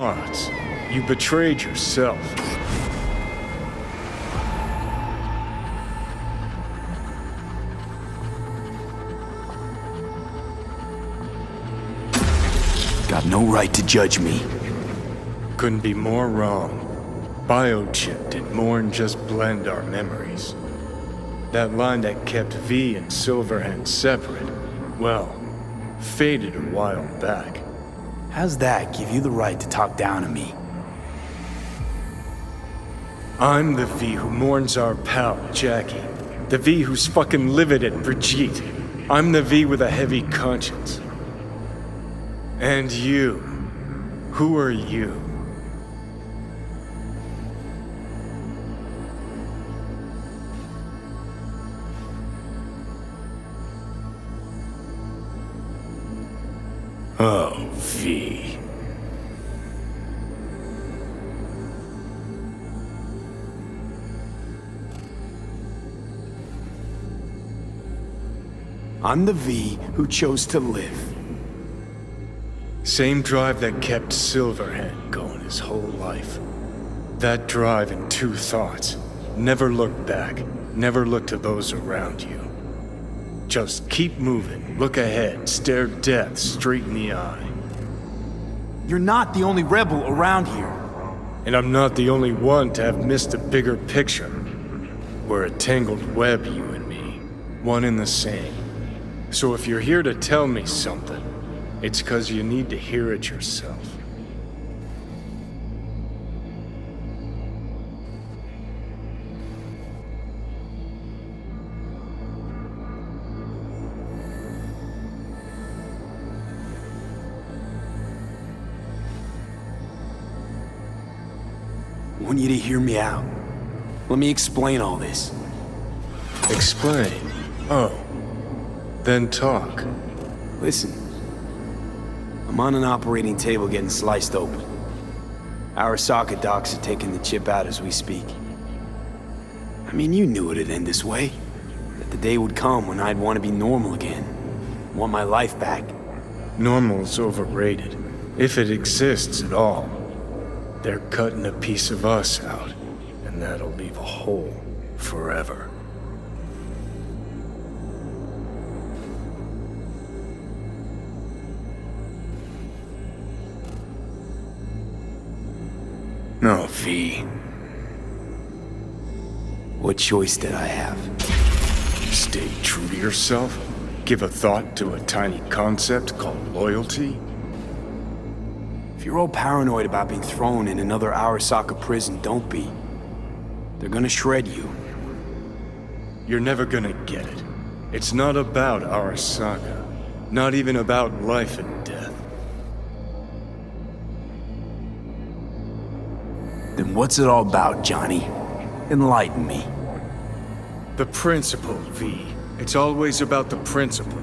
Odds. You betrayed yourself. Got no right to judge me. Couldn't be more wrong. Biochip did more than just blend our memories. That line that kept V and Silverhand separate, well, faded a while back. How's that give you the right to talk down to me? I'm the V who mourns our pal, Jackie. The V who's fucking livid at Brigitte. I'm the V with a heavy conscience. And you. Who are you? Oh, V. I'm the V who chose to live. Same drive that kept Silverhand going his whole life. That drive and two thoughts. Never look back. Never look to those around you. Just keep moving, look ahead, stare death straight in the eye. You're not the only rebel around here. And I'm not the only one to have missed a bigger picture. We're a tangled web, you and me. One and the same. So if you're here to tell me something, it's 'cause you need to hear it yourself. I want you to hear me out. Let me explain all this. Explain. Oh. Then talk. Listen. I'm on an operating table getting sliced open. Arasaka docs are taking the chip out as we speak. I mean, you knew it'd end this way. That the day would come when I'd want to be normal again. Want my life back. Normal's overrated. If it exists at all. They're cutting a piece of us out, and that'll leave a hole forever. No, V. What choice did I have? Stay true to yourself? Give a thought to a tiny concept called loyalty? If you're all paranoid about being thrown in another Arasaka prison, don't be. They're gonna shred you. You're never gonna get it. It's not about Arasaka. Not even about life and death. Then what's it all about, Johnny? Enlighten me. The principle, V. It's always about the principle.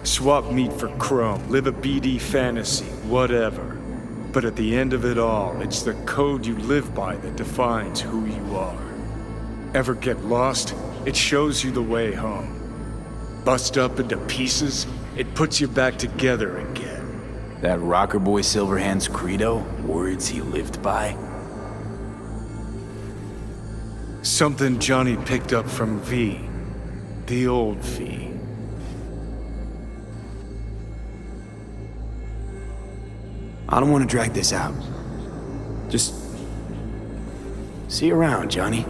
Swap meat for chrome, live a BD fantasy, whatever. But at the end of it all, it's the code you live by that defines who you are. Ever get lost? It shows you the way home. Bust up into pieces? It puts you back together again. That rocker boy Silverhand's credo? Words he lived by? Something Johnny picked up from V. The old V. I don't want to drag this out. Just see you around, Johnny.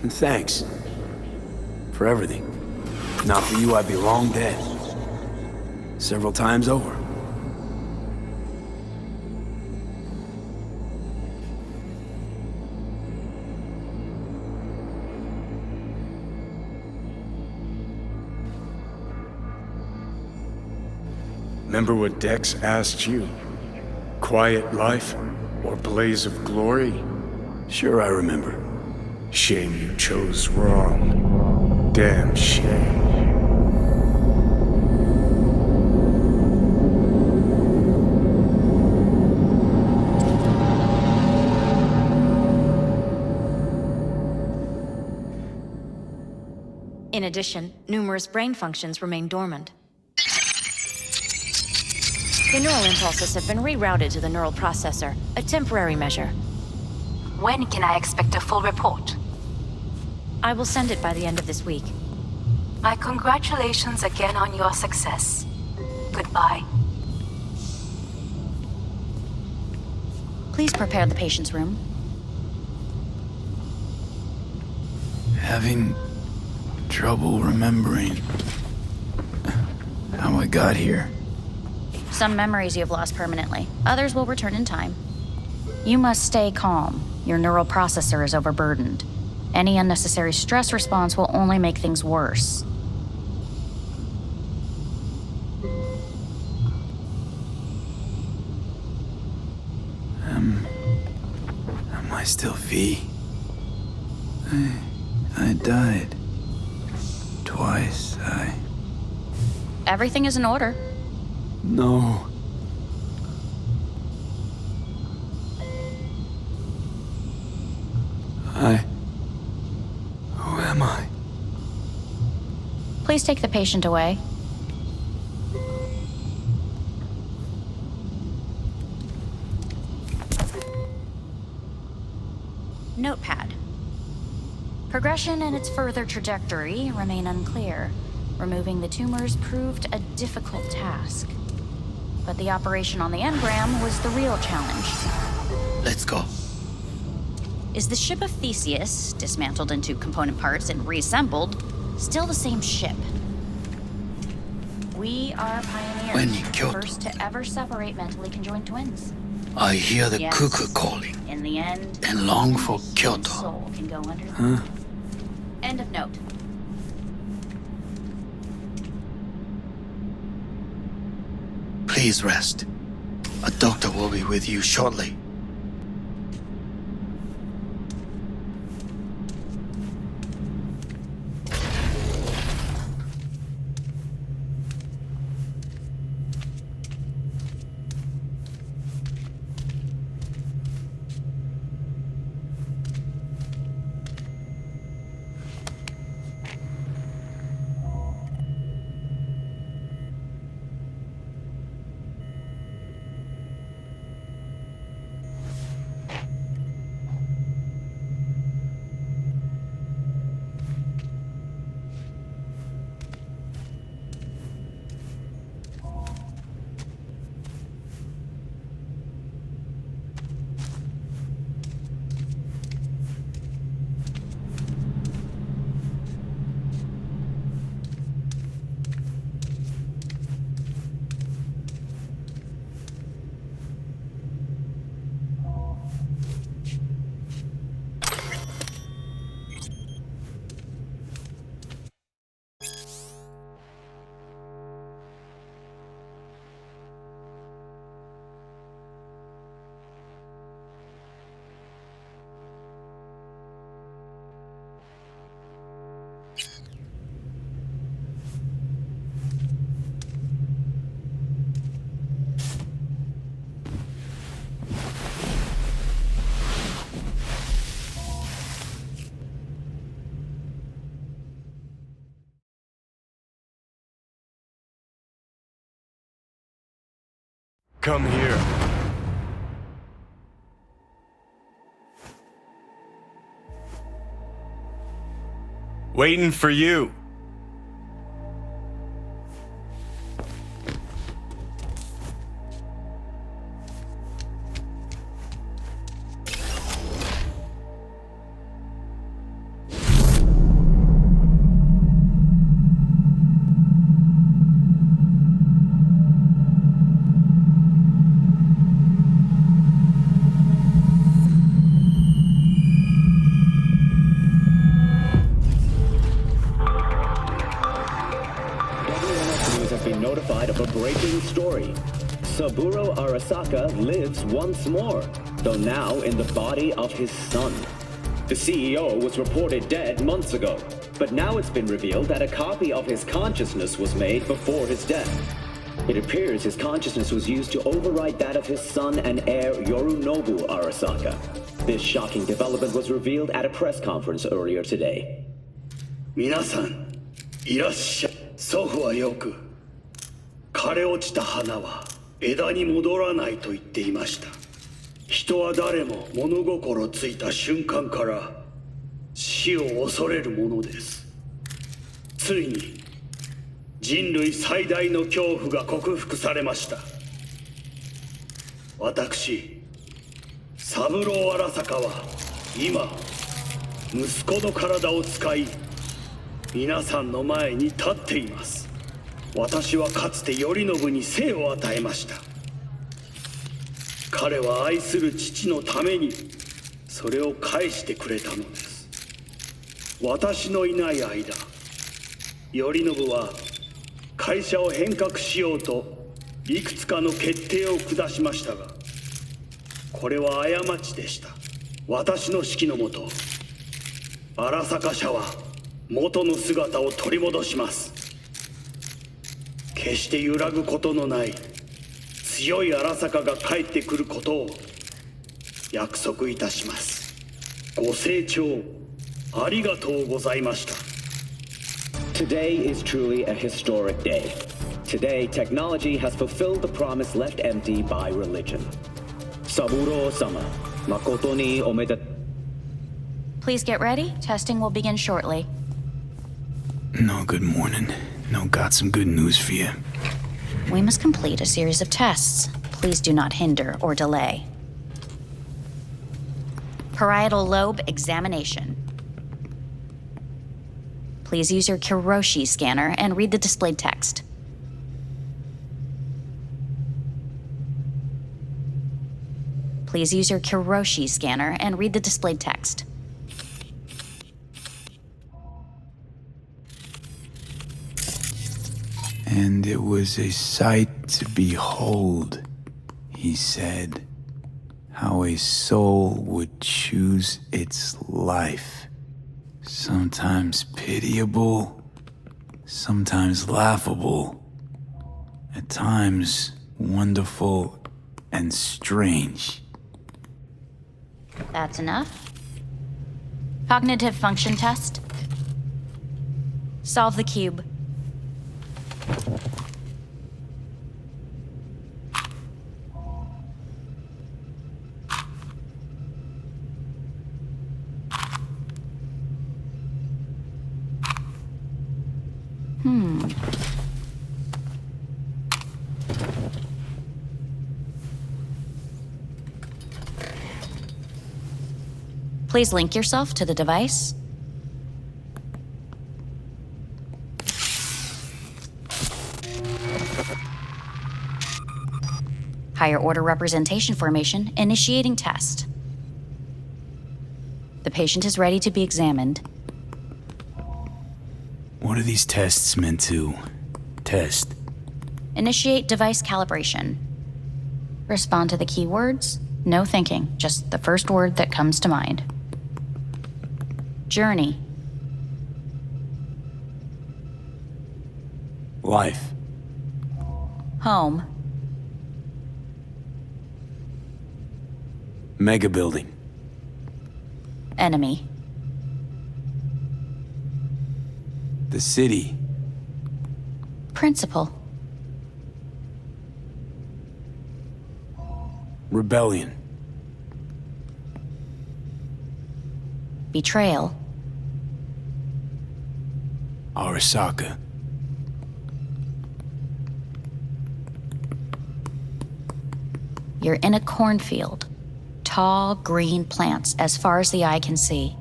And thanks for everything. If not for you, I'd be long dead. Several times over. Remember what Dex asked you? Quiet life or blaze of glory? Sure, I remember. Shame you chose wrong. Damn shame. In addition, numerous brain functions remain dormant. The neural impulses have been rerouted to the neural processor, a temporary measure. When can I expect a full report? I will send it by the end of this week. My congratulations again on your success. Goodbye. Please prepare the patient's room. Having trouble remembering how I got here. Some memories you have lost permanently. Others will return in time. You must stay calm. Your neural processor is overburdened. Any unnecessary stress response will only make things worse. Am I still V? I died. Twice, Everything is in order. No. Who am I? Please take the patient away. Notepad. Progression and its further trajectory remain unclear. Removing the tumors proved a difficult task. But the operation on the engram was the real challenge. Let's go. Is the ship of Theseus, dismantled into component parts and reassembled, still the same ship? We are pioneers, When you the killed- first to ever separate mentally conjoined twins. I hear the Yes. cuckoo calling In the end, and long for human Kyoto. soul can go under. Huh? End of note. Please rest. A doctor will be with you shortly. Come here. Waiting for you. Notified of a breaking story. Saburo Arasaka lives once more, though now in the body of his son. The CEO was reported dead months ago, but now it's been revealed that a copy of his consciousness was made before his death. It appears his consciousness was used to override that of his son and heir Yorunobu Arasaka. This shocking development was revealed at a press conference earlier today. 皆さん、いらっしゃい。祖父はよく、枯れ落ちた花は枝に戻らないと言っていました。人は誰も物心ついた瞬間から死を恐れるものです。ついに人類最大の恐怖が克服されました。私三郎荒坂は今息子の体を使い皆さんの前に立っています。私はかつて頼信に生を与えました。彼は愛する父のためにそれを返してくれたのです。私のいない間、頼信は会社を変革しようといくつかの決定を下しましたが、これは過ちでした。私の指揮のもと、荒坂社は元の姿を取り戻します。決して揺らぐことのない強い荒坂が帰ってくることを約束いたします。ご清聴ありがとうございました。 Today is truly a historic day. Today, technology has fulfilled the promise left empty by religion. Saburo-sama, makoto ni omedet. Please get ready. Testing will begin shortly. No, good morning. No, got some good news for you. We must complete a series of tests. Please do not hinder or delay. Parietal lobe examination. Please use your Kiroshi scanner and read the displayed text. Please use your Kiroshi scanner and read the displayed text. And it was a sight to behold, he said, how a soul would choose its life. Sometimes pitiable, sometimes laughable, at times wonderful and strange. That's enough. Cognitive function test. Solve the cube. Please link yourself to the device. Higher order representation formation, initiating test. The patient is ready to be examined. What are these tests meant to test? Initiate device calibration. Respond to the keywords. No thinking, just the first word that comes to mind. Journey. Life. Home. Mega building. Enemy. The city. Principal. Rebellion. Betrayal. Arasaka. You're in a cornfield. Tall, green plants as far as the eye can see.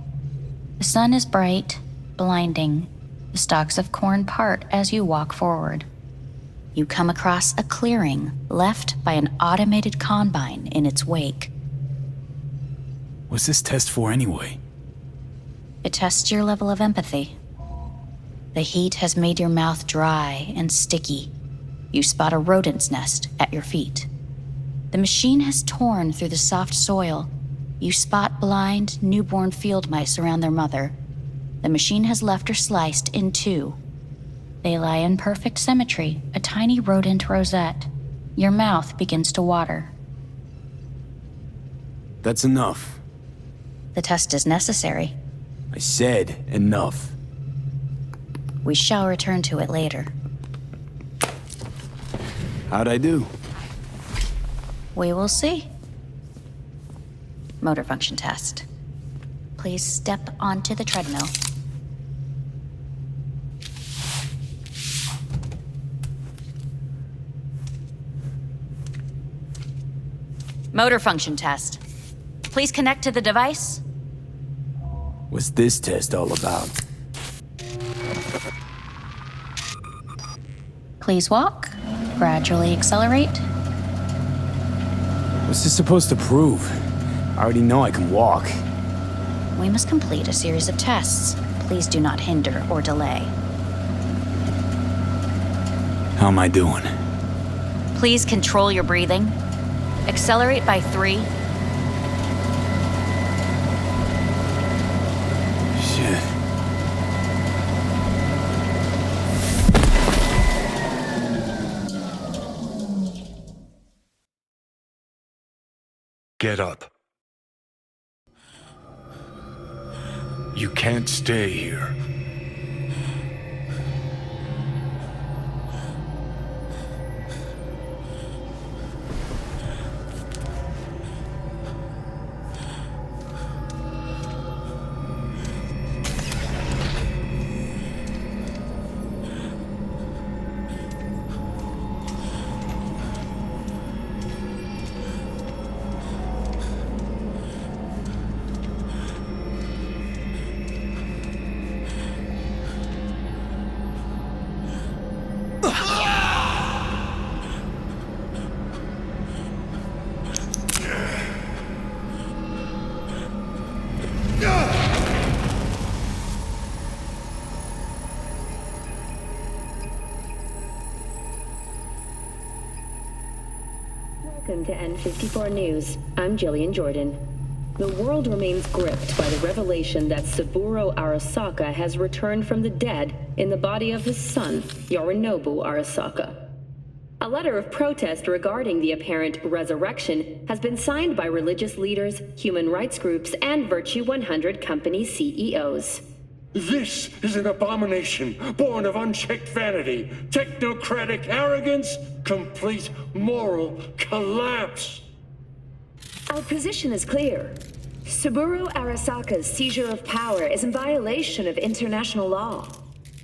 The sun is bright, blinding. The stalks of corn part as you walk forward. You come across a clearing left by an automated combine in its wake. What's this test for anyway? It tests your level of empathy. The heat has made your mouth dry and sticky. You spot a rodent's nest at your feet. The machine has torn through the soft soil. You spot blind, newborn field mice around their mother. The machine has left her sliced in two. They lie in perfect symmetry, a tiny rodent rosette. Your mouth begins to water. That's enough. The test is necessary. I said enough. We shall return to it later. How'd I do? We will see. Motor function test. Please step onto the treadmill. Motor function test. Please connect to the device. What's this test all about? Please walk. Gradually accelerate. What's this supposed to prove? I already know I can walk. We must complete a series of tests. Please do not hinder or delay. How am I doing? Please control your breathing. Accelerate by 3. Shit. Get up. You can't stay here. Welcome to N54 News. I'm Jillian Jordan. The world remains gripped by the revelation that Saburo Arasaka has returned from the dead in the body of his son, Yorinobu Arasaka. A letter of protest regarding the apparent resurrection has been signed by religious leaders, human rights groups, and Virtue 100 company CEOs. This is an abomination born of unchecked vanity, technocratic arrogance, complete moral collapse. Our position is clear. Saburo Arasaka's seizure of power is in violation of international law.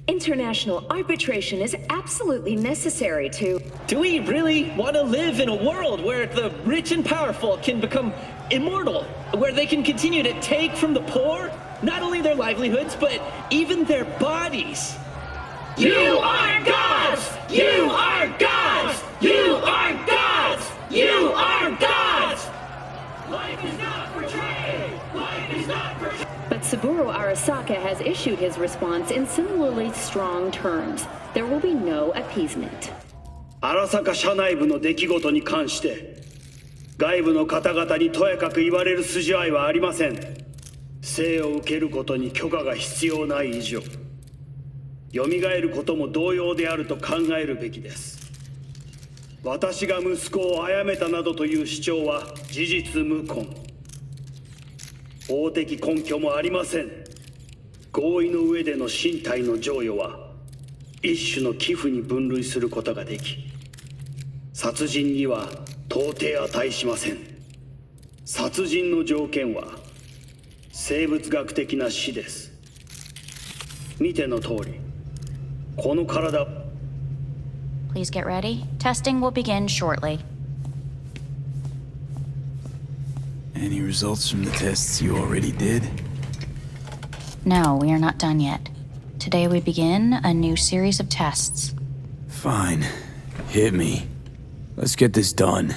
International arbitration is absolutely necessary to... Do we really want to live in a world where the rich and powerful can become immortal? Where they can continue to take from the poor? Not only their livelihoods, but even their bodies. You are gods! You are gods! You are gods! You are gods! Life is not portrayed! Life is not portrayed! But Saburo Arasaka has issued his response in similarly strong terms. There will be no appeasement. 荒坂社内部の出来事に関して外部の方々にとやかく言われる筋合いはありません。生を受けることに許可が必要ない以上、蘇ることも同様であると考えるべきです。私が息子を殺めたなどという主張は事実無根。法的根拠もありません。合意の上での身体の贈与は一種の寄付に分類することができ、殺人には到底値しません。殺人の条件は生物学的な死です。見ての通り、この体。Please get ready. Testing will begin shortly. Any results from the tests you already did? No, we are not done yet. Today we begin a new series of tests. Fine. Hit me. Let's get this done.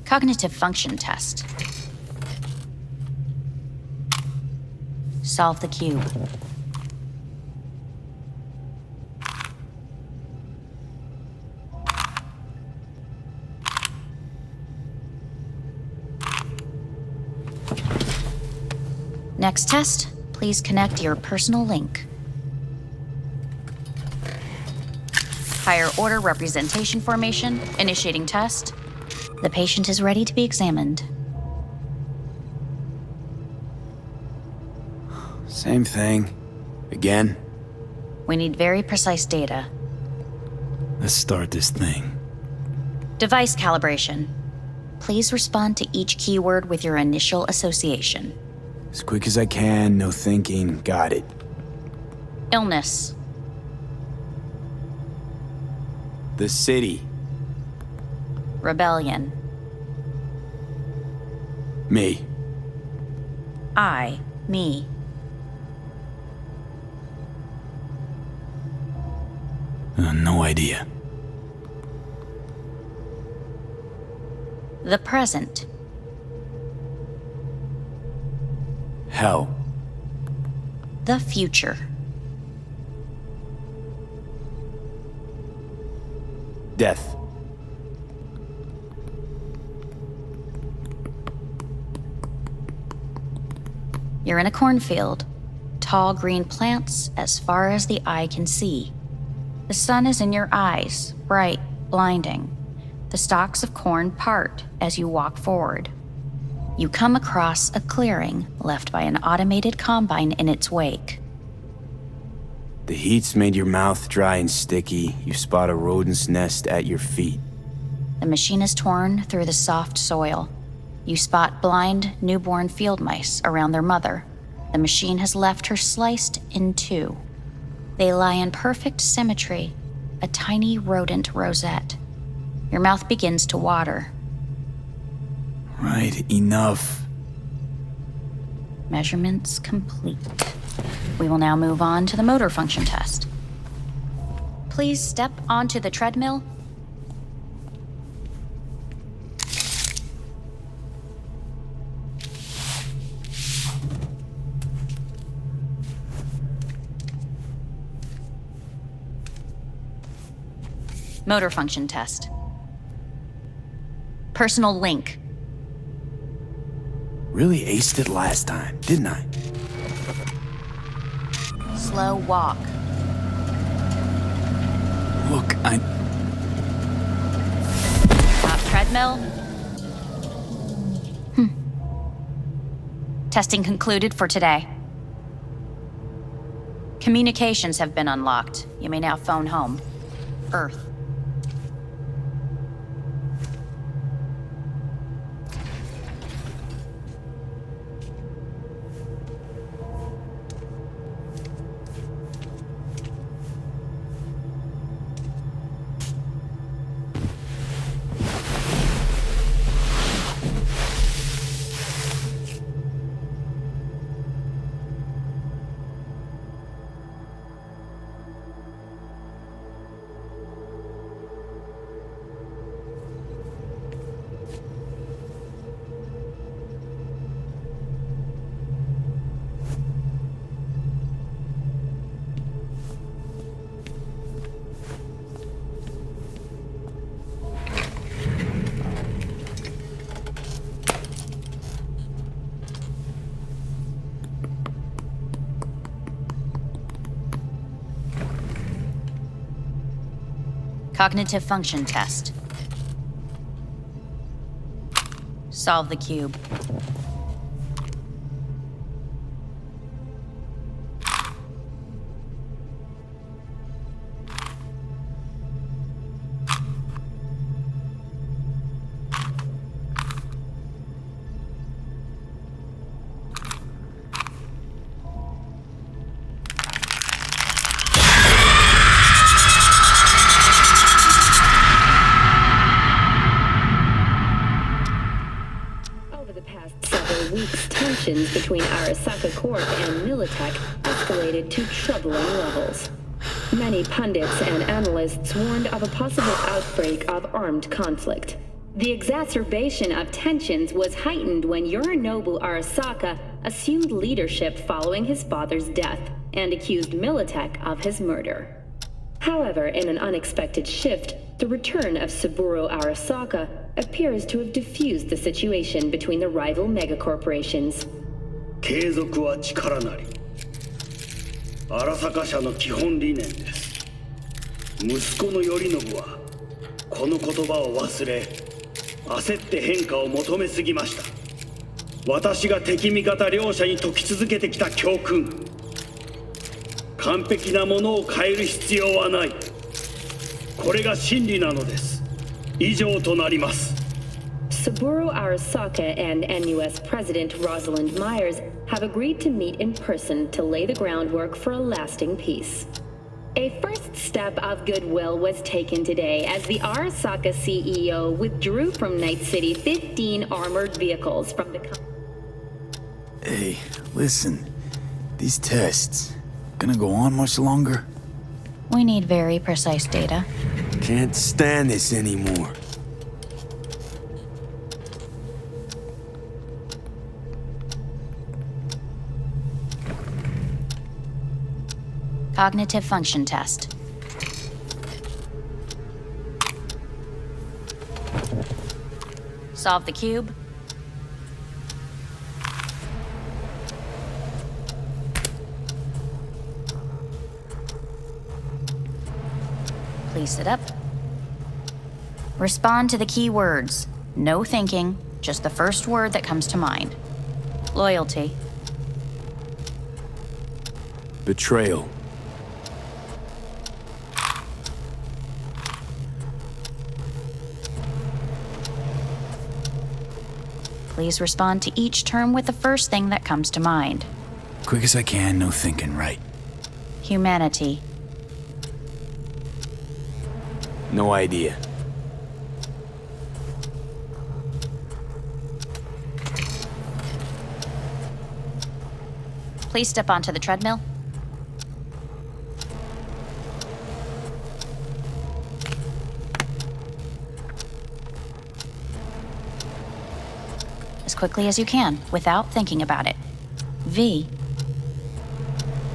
Cognitive function test. Solve the cube. Next test, please connect your personal link. Higher order representation formation, initiating test. The patient is ready to be examined. Same thing. Again? We need very precise data. Let's start this thing. Device calibration. Please respond to each keyword with your initial association. As quick as I can, no thinking. Got it. Illness. The city. Rebellion. Me. Me. No idea. The present. Hell. The future. Death. You're in a cornfield. Tall green plants as far as the eye can see. The sun is in your eyes, bright, blinding. The stalks of corn part as you walk forward. You come across a clearing left by an automated combine in its wake. The heat's made your mouth dry and sticky. You spot a rodent's nest at your feet. The machine is torn through the soft soil. You spot blind, newborn field mice around their mother. The machine has left her sliced in two. They lie in perfect symmetry, a tiny rodent rosette. Your mouth begins to water. Right, enough. Measurements complete. We will now move on to the motor function test. Please step onto the treadmill. Motor function test. Personal link. Really aced it last time, didn't I? Slow walk. Look, Top treadmill. Testing concluded for today. Communications have been unlocked. You may now phone home. Earth. Cognitive function test. Solve the cube. Tensions between Arasaka Corp and Militech escalated to troubling levels. Many pundits and analysts warned of a possible outbreak of armed conflict. The exacerbation of tensions was heightened when Yorinobu Arasaka assumed leadership following his father's death and accused Militech of his murder. However, in an unexpected shift, the return of Saburo Arasaka appears to have diffused the situation between the rival megacorporations. 継続は力なり。荒坂社の基本理念です。息子の頼信はこの言葉を忘れ、焦って変化を求めすぎました。私が敵味方両者に説き続けてきた教訓。完璧なものを変える必要はない。これが真理なのです。以上となります。Saburo Arasaka and NUS President Rosalind Myers have agreed to meet in person to lay the groundwork for a lasting peace. A first step of goodwill was taken today as the Arasaka CEO withdrew from Night City 15 armored vehicles from the Hey, listen. These tests, gonna go on much longer? We need very precise data. Can't stand this anymore. Cognitive function test. Solve the cube. Please sit up. Respond to the key words. No thinking, just the first word that comes to mind. Loyalty. Betrayal. Please respond to each term with the first thing that comes to mind. Quick as I can, no thinking, right? Humanity. No idea. Please step onto the treadmill. As quickly as you can, without thinking about it. V.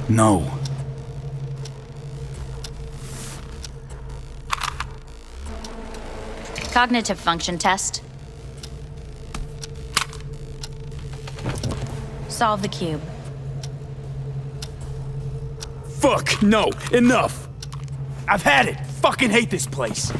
No. Cognitive function test. Solve the cube. Fuck, no, enough! I've had it! Fucking hate this place!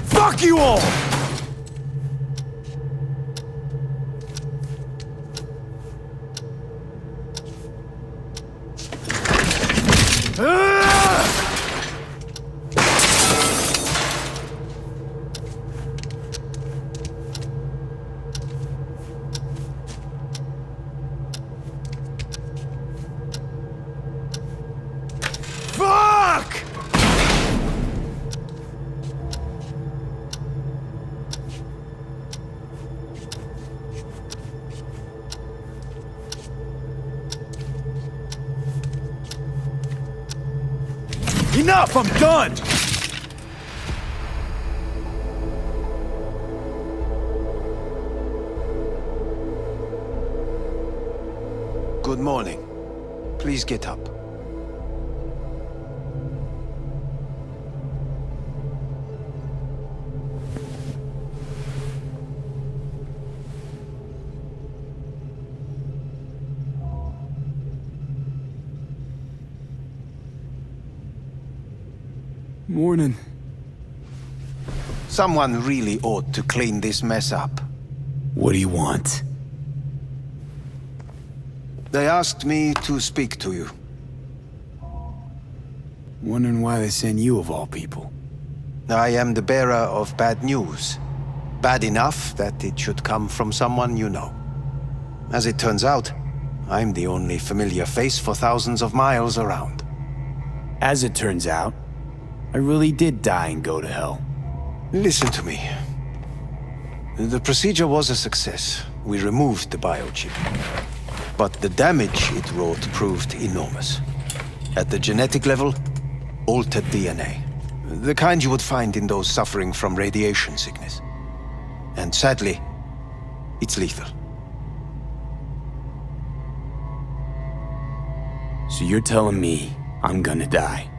Fuck you all! Fuck! Enough! I'm done! Good morning. Please get up. Morning. Someone really ought to clean this mess up. What do you want? They asked me to speak to you. Wondering why they sent you of all people. I am the bearer of bad news. Bad enough that it should come from someone you know. As it turns out, I'm the only familiar face for thousands of miles around. As it turns out, I really did die and go to hell. Listen to me. The procedure was a success. We removed the biochip. But the damage it wrought proved enormous. At the genetic level, altered DNA. The kind you would find in those suffering from radiation sickness. And sadly, it's lethal. So you're telling me I'm gonna die?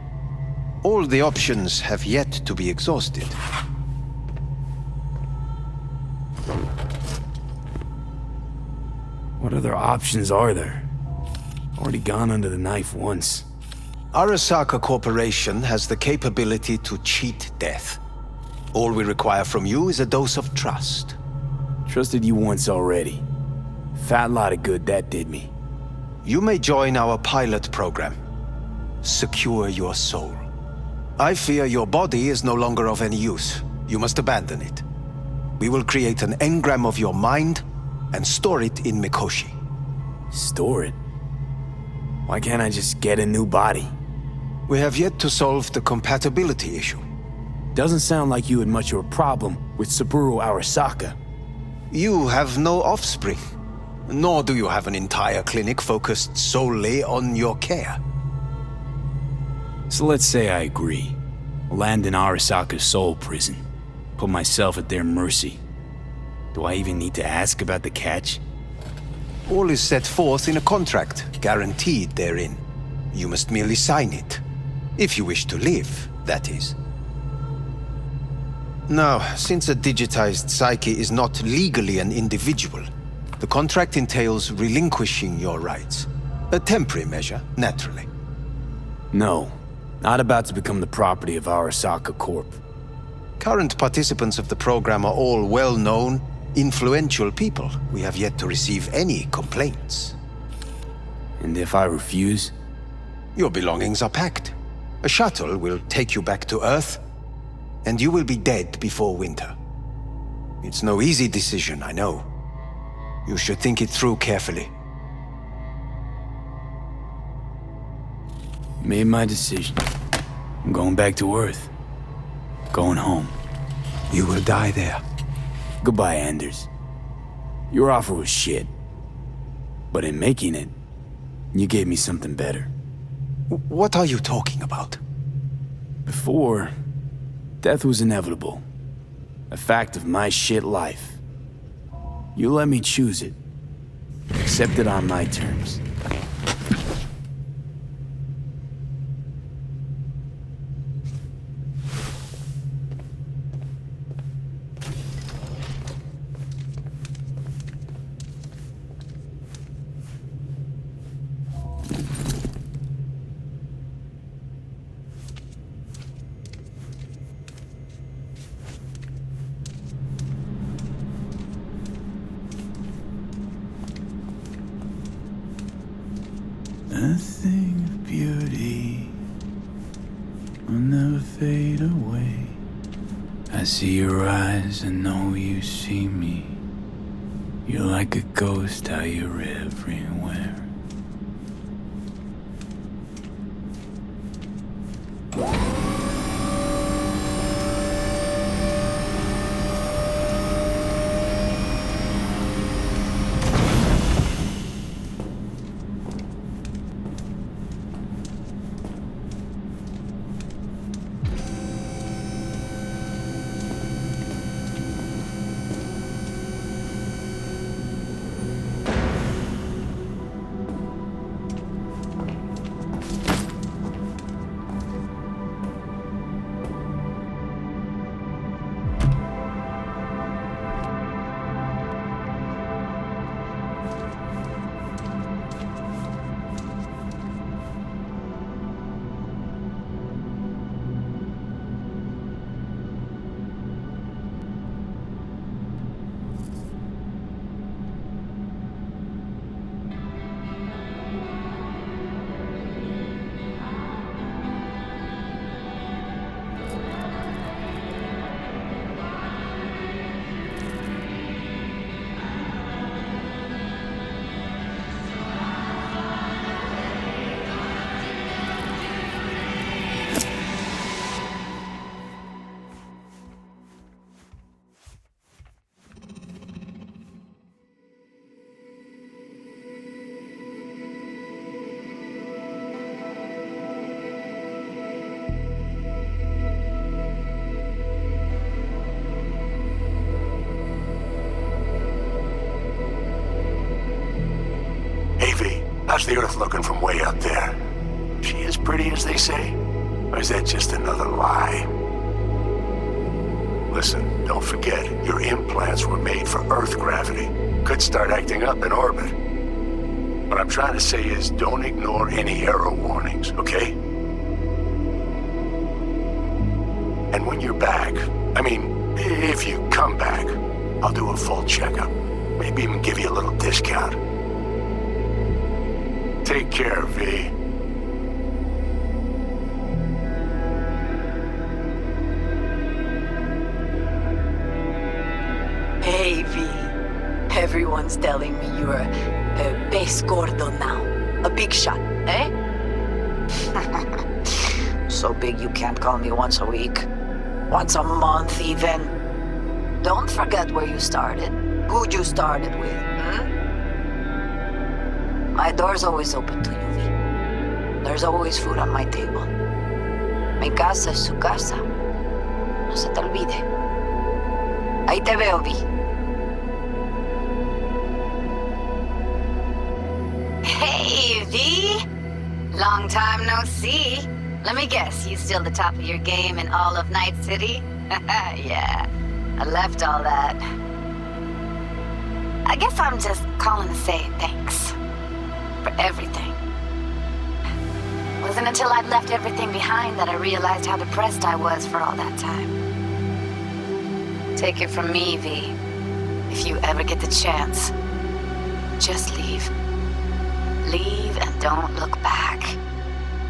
All the options have yet to be exhausted. What other options are there? Already gone under the knife once. Arasaka Corporation has the capability to cheat death. All we require from you is a dose of trust. Trusted you once already. Fat lot of good that did me. You may join our pilot program. Secure your soul. I fear your body is no longer of any use. You must abandon it. We will create an engram of your mind and store it in Mikoshi. Store it? Why can't I just get a new body? We have yet to solve the compatibility issue. Doesn't sound like you had much of a problem with Saburo Arasaka. You have no offspring, nor do you have an entire clinic focused solely on your care. So let's say I agree. Land in Arasaka's soul prison. Put myself at their mercy. Do I even need to ask about the catch? All is set forth in a contract, guaranteed therein. You must merely sign it. If you wish to live, that is. Now, since a digitized psyche is not legally an individual, the contract entails relinquishing your rights. A temporary measure, naturally. No, not about to become the property of Arasaka Corp. Current participants of the program are all well-known, influential people. We have yet to receive any complaints. And if I refuse? Your belongings are packed. A shuttle will take you back to Earth, and you will be dead before winter. It's no easy decision, I know. You should think it through carefully. Made my decision. I'm going back to Earth. Going home. You will die there. Goodbye, Anders. Your offer was shit. But in making it, you gave me something better. What are you talking about? Before, death was inevitable. A fact of my shit life. You let me choose it. Accept it on my terms. A thing of beauty will never fade away. I see your eyes and know you see me. You're like a ghost, how you're everywhere. How's the Earth looking from way up there? She as pretty as they say? Or is that just another lie? Listen, don't forget, your implants were made for Earth gravity. Could start acting up in orbit. What I'm trying to say is don't ignore any error warnings, okay? And when you're back, I mean, if you come back, I'll do a full checkup. Maybe even give you a little discount. Take care, V. Hey, V. Everyone's telling me you're a pez gordo now. A big shot, eh? So big you can't call me once a week. Once a month, even. Don't forget where you started. Who'd you started with, My door's always open to you, V. There's always food on my table. Mi casa es su casa. No se te olvide. Ahí te veo, V. Hey, V! Long time no see. Let me guess, you still the top of your game in all of Night City? Yeah, I left all that. I guess I'm just calling to say thanks. For everything. Wasn't until I'd left everything behind that I realized how depressed I was for all that time. Take it from me, V. If you ever get the chance, just leave. Leave and don't look back.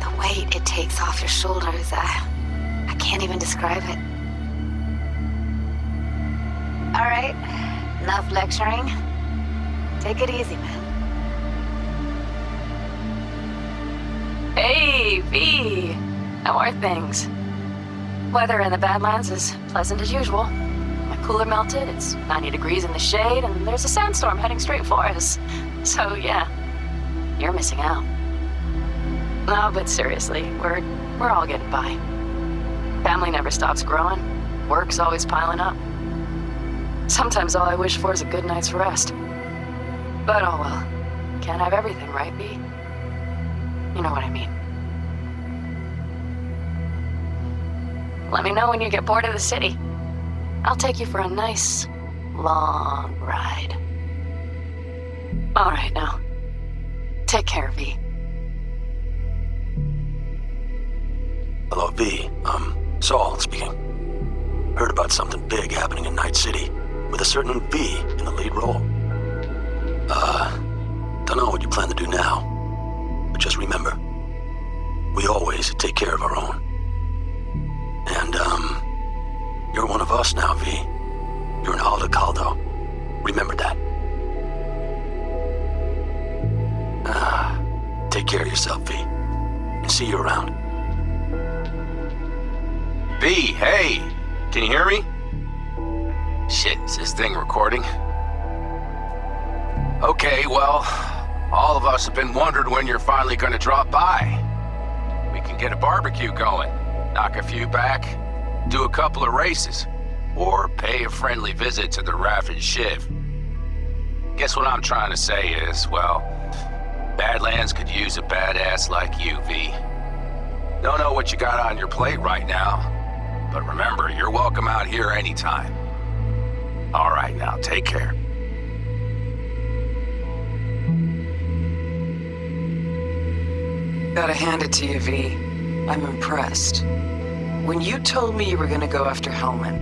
The weight it takes off your shoulders, I can't even describe it. All right, enough lecturing. Take it easy, man. Hey, V! How are things? Weather in the Badlands is pleasant as usual. My cooler melted, it's 90 degrees in the shade, and there's a sandstorm heading straight for us. So, yeah, you're missing out. No, but seriously, we're all getting by. Family never stops growing. Work's always piling up. Sometimes all I wish for is a good night's rest. But oh well. Can't have everything, right, V? You know what I mean. Let me know when you get bored of the city. I'll take you for a nice, long ride. All right, now. Take care, V. Hello, V. Saul speaking. Heard about something big happening in Night City, with a certain V in the lead role. Don't know what you plan to do now, but just remember, we always take care of our own. And, you're one of us now, V. You're an Alda Caldo. Remember that. Take care of yourself, V. And see you around. V, hey! Can you hear me? Shit, is this thing recording? Okay, well, all of us have been wondering when you're finally gonna drop by. We can get a barbecue going, knock a few back, do a couple of races, or pay a friendly visit to the Raffin Shiv. Guess what I'm trying to say is, well, Badlands could use a badass like you, V. Don't know what you got on your plate right now, but remember, you're welcome out here anytime. All right, now, take care. Gotta hand it to you, V. I'm impressed. When you told me you were gonna go after Hellman,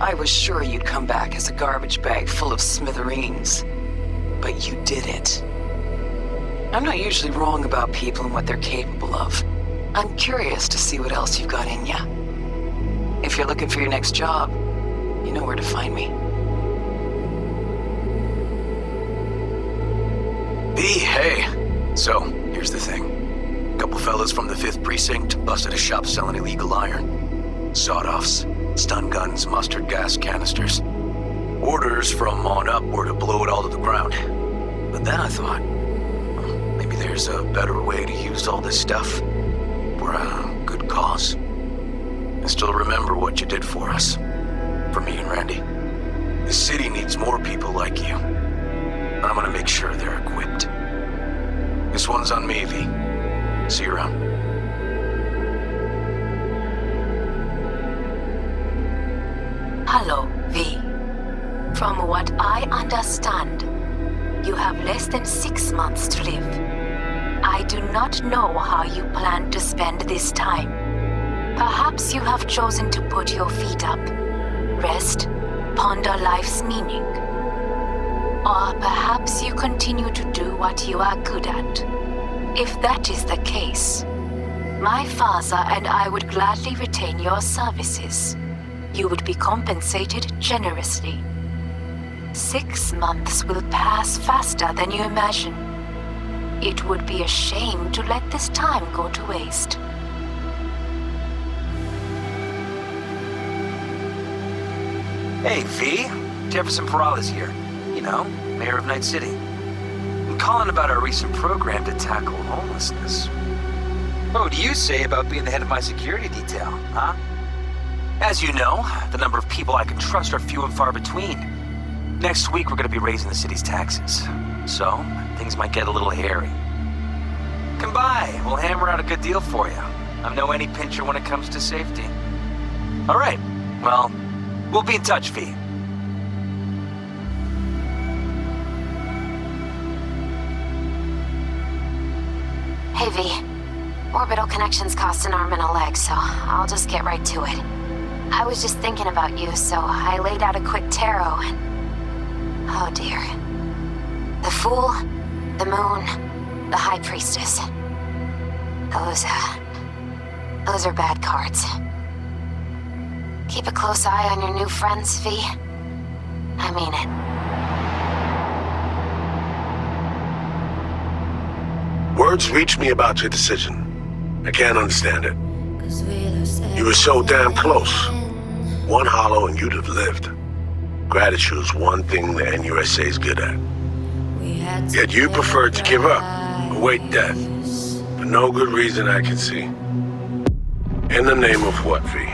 I was sure you'd come back as a garbage bag full of smithereens. But you did it. I'm not usually wrong about people and what they're capable of. I'm curious to see what else you've got in ya. If you're looking for your next job, you know where to find me. V, hey. So, here's the thing. Couple fellas from the 5th Precinct busted a shop selling illegal iron. Sawed-offs, stun guns, mustard gas canisters. Orders from on up were to blow it all to the ground. But then I thought, maybe there's a better way to use all this stuff for a good cause. I still remember what you did for us. For me and Randy. This city needs more people like you. And I'm gonna make sure they're equipped. This one's on me, V. See you around. Hello, V. From what I understand, you have less than 6 months to live. I do not know how you plan to spend this time. Perhaps you have chosen to put your feet up, rest, ponder life's meaning. Or perhaps you continue to do what you are good at. If that is the case, my father and I would gladly retain your services. You would be compensated generously. 6 months will pass faster than you imagine. It would be a shame to let this time go to waste. Hey, V. Jefferson Peralta's here. You know, mayor of Night City. I'm calling about our recent program to tackle homelessness. What would you say about being the head of my security detail, huh? As you know, the number of people I can trust are few and far between. Next week, we're going to be raising the city's taxes. So, things might get a little hairy. Come by. We'll hammer out a good deal for you. I'm no any pincher when it comes to safety. All right. Well, we'll be in touch, V. Hey, V. Orbital connections cost an arm and a leg, so I'll just get right to it. I was just thinking about you, so I laid out a quick tarot and... Oh dear. The Fool, the Moon, the High Priestess. Those are bad cards. Keep a close eye on your new friends, V. I mean it. Words reach me about your decision. I can't understand it. You were so damn close. One hollow and you'd have lived. Gratitude's one thing the NUSA is good at. Yet you preferred to give up, await death, for no good reason I can see. In the name of what, V?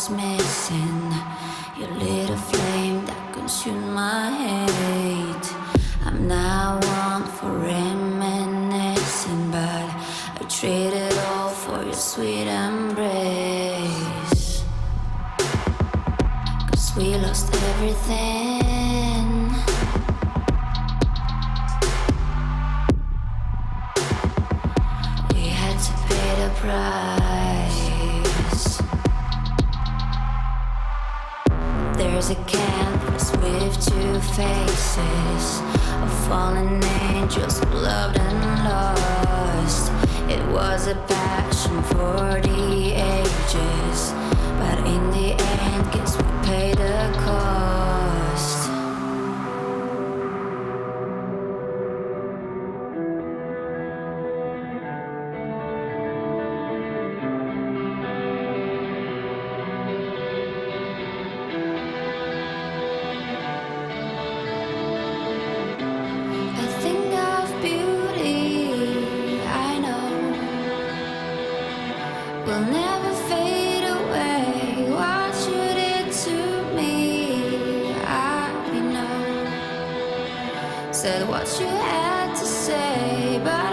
Missing you lit a flame that consumed my hate. I'm now one for reminiscing, but I traded all for your sweet embrace. 'Cause we lost everything. We had to pay the price. There's a canvas with 2 faces of fallen angels who loved and lost. It was a passion for the ages, but in the end, guess we paid the cost. Will never fade away. What you did to me, I know. Said what you had to say, but